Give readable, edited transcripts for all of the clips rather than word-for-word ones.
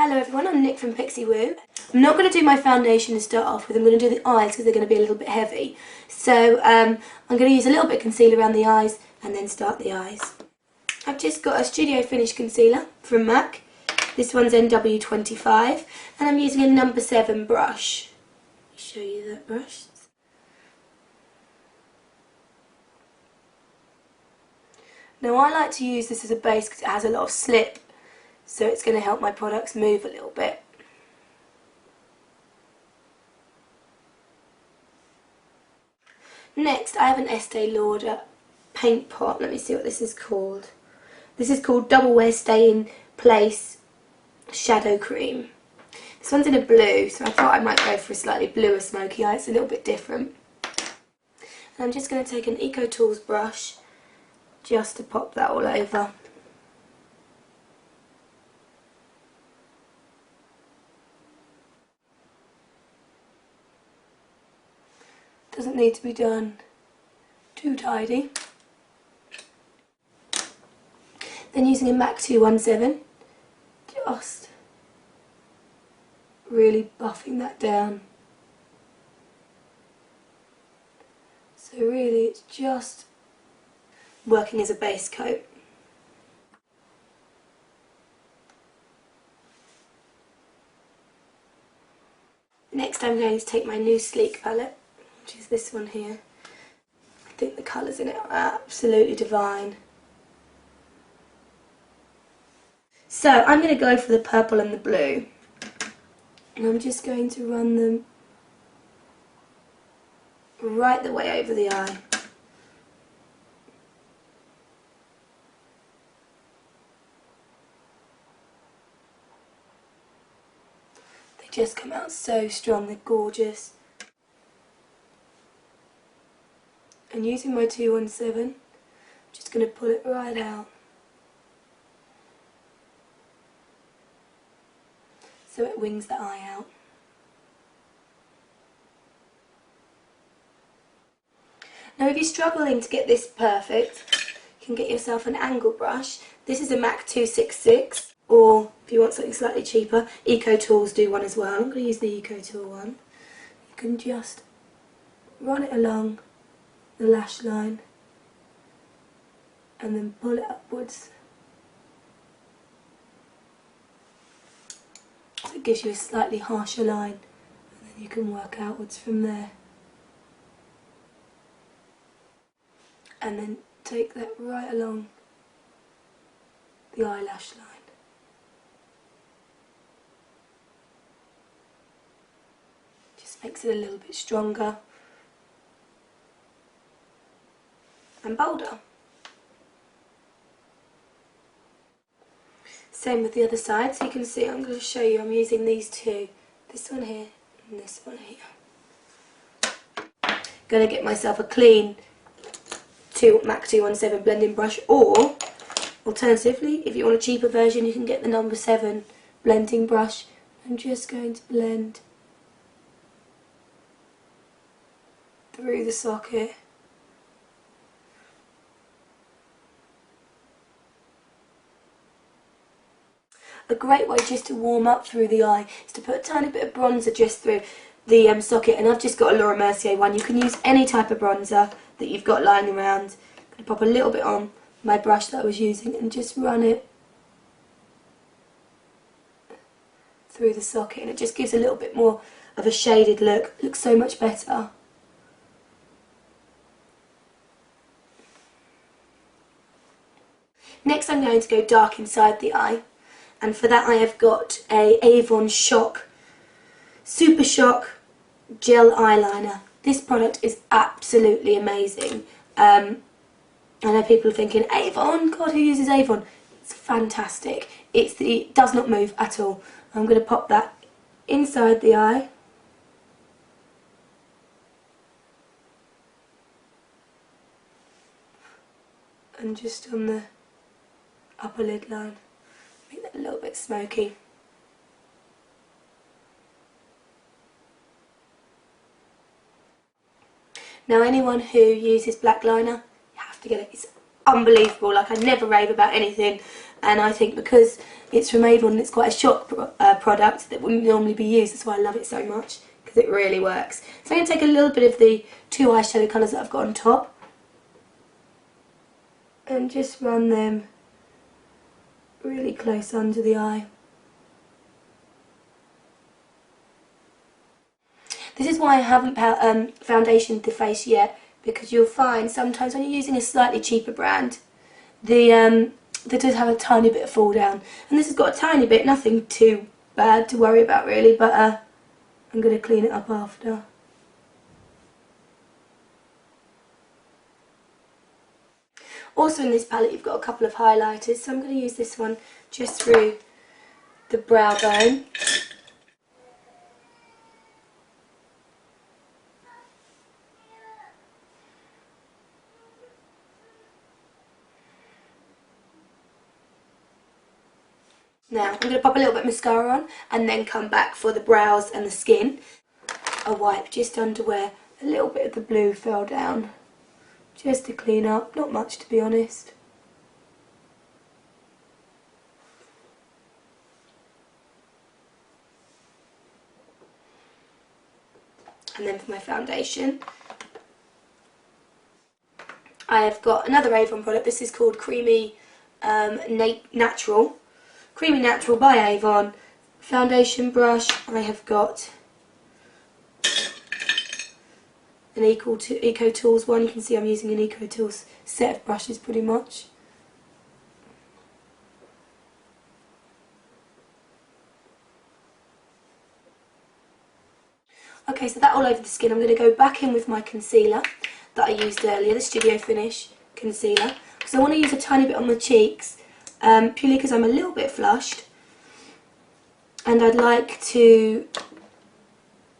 Hello everyone, I'm Nick from Pixie Woo. I'm not going to do my foundation to start off with, I'm going to do the eyes because they're going to be a little bit heavy. So I'm going to use a little bit of concealer around the eyes and then start the eyes. I've just got a Studio Finish concealer from MAC. This one's NW25 and I'm using a number 7 brush. Let me show you that brush. Now I like to use this as a base because it has a lot of slip, so it's going to help my products move a little bit. Next I have an Estee Lauder paint pot. Let me see what this is called. This is called Double Wear Stay in Place Shadow Cream. This one's in a blue, so I thought I might go for a slightly bluer smoky eye. It's a little bit different. And I'm just going to take an EcoTools brush just to pop that all over. Doesn't need to be done too tidy. Then using a MAC 217, just really buffing that down. So really it's just working as a base coat. Next I'm going to take my new Sleek palette, which is this one here. I think the colours in it are absolutely divine. So I'm going to go for the purple and the blue. And I'm just going to run them right the way over the eye. They just come out so strong, they're gorgeous. And using my 217, I'm just going to pull it right out. So it wings the eye out. Now if you're struggling to get this perfect, you can get yourself an angle brush. This is a MAC 266, or if you want something slightly cheaper, EcoTools do one as well. I'm going to use the EcoTool one. You can just run it along the lash line and then pull it upwards. So it gives you a slightly harsher line, and then you can work outwards from there. And then take that right along the eyelash line. Just makes it a little bit stronger and bolder. Same with the other side, so you can see, I'm going to show you, I'm using these two, this one here and this one here. Going to get myself a clean MAC 217 blending brush, or alternatively, if you want a cheaper version, you can get the number 7 blending brush. I'm just going to blend through the socket. A great way just to warm up through the eye is to put a tiny bit of bronzer just through the socket, and I've just got a Laura Mercier one. You can use any type of bronzer that you've got lying around. I'm going to pop a little bit on my brush that I was using and just run it through the socket, and it just gives a little bit more of a shaded look. It looks so much better. Next I'm going to go dark inside the eye, and for that I have got a Avon Shock Super Shock Gel Eyeliner. This product is absolutely amazing. I know people are thinking, Avon? God, who uses Avon? It's fantastic. It does not move at all. I'm going to pop that inside the eye. And just on the upper lid line. Make that a little bit smoky. Now anyone who uses black liner, you have to get it. It's unbelievable. Like, I never rave about anything and I think because it's from Avon and it's quite a shock product that wouldn't normally be used, that's why I love it so much, because it really works. So I'm going to take a little bit of the two eyeshadow colours that I've got on top and just run them really close under the eye. This is why I haven't foundationed the face yet, because you'll find sometimes when you're using a slightly cheaper brand, they does have a tiny bit of fall down, and this has got a tiny bit, nothing too bad to worry about really, but I'm going to clean it up after. Also in this palette you've got a couple of highlighters, so I'm going to use this one just through the brow bone. Now I'm going to pop a little bit of mascara on and then come back for the brows and the skin. A wipe just under where a little bit of the blue fell down, just to clean up, not much to be honest. And then for my foundation, I have got another Avon product. This is called Creamy Natural. Creamy Natural by Avon. Foundation brush, I have got an Eco Tools one. You can see I'm using an Eco Tools set of brushes pretty much. Okay, so that all over the skin. I'm going to go back in with my concealer that I used earlier, the Studio Finish concealer, because I want to use a tiny bit on the cheeks, purely because I'm a little bit flushed and I'd like to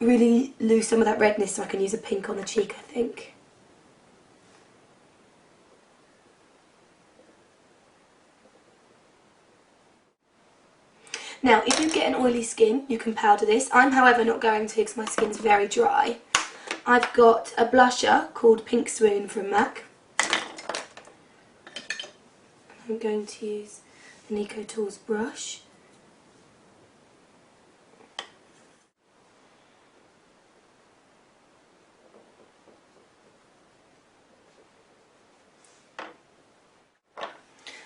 really lose some of that redness, so I can use a pink on the cheek, I think. Now, if you get an oily skin, you can powder this. I'm, however, not going to because my skin's very dry. I've got a blusher called Pink Swoon from MAC. I'm going to use an Eco Tools brush.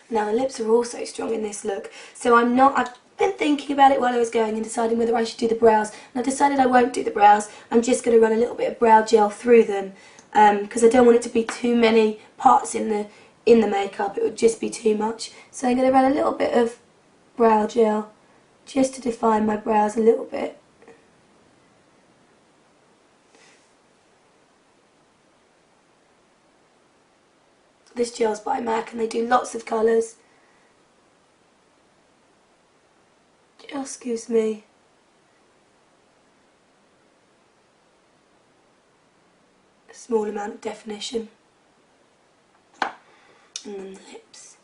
Now the lips are also strong in this look, so I've been thinking about it while I was going and deciding whether I should do the brows, and I decided I won't do the brows. I'm just going to run a little bit of brow gel through them, because I don't want it to be too many parts in the makeup, it would just be too much. So I'm going to run a little bit of brow gel just to define my brows a little bit. This gel's by MAC and they do lots of colours. Just gives me a small amount of definition. And then the lips.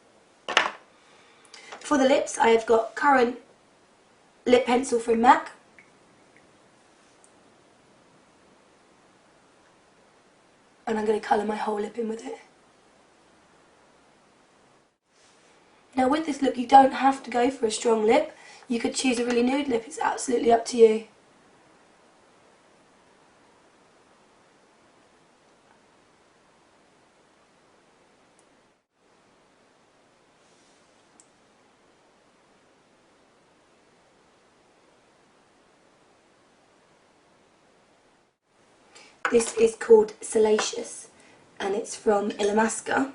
For the lips I have got Currant lip pencil from MAC. And I'm going to colour my whole lip in with it. Now with this look you don't have to go for a strong lip. You could choose a really nude lip, it's absolutely up to you. This is called Salacious and it's from Illamasqua.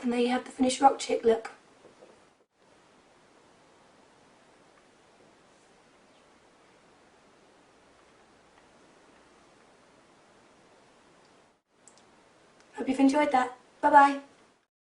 And there you have the finished Rock Chick look. Hope you've enjoyed that. Bye bye.